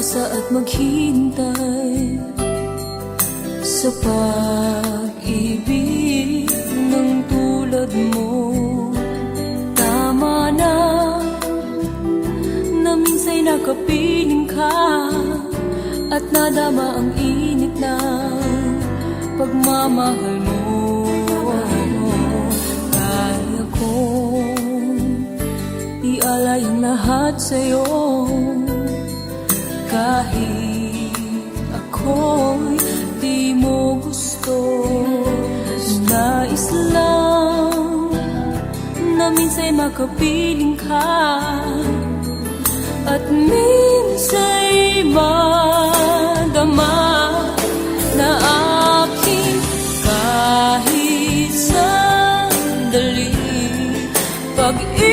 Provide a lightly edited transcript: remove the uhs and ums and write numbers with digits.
mag-asa at maghintay sa pag-ibig ng tulad mo. Tama na minsa'y nakapiling ka at nadama ang init ng pagmamahal mo. Kaya kong ialay ang lahat sa'yo, kahit ako'y di mo gusto. Nais lang na minsa'y makapiling ka at minsa'y madama na aking kahit sandali pag-ibig.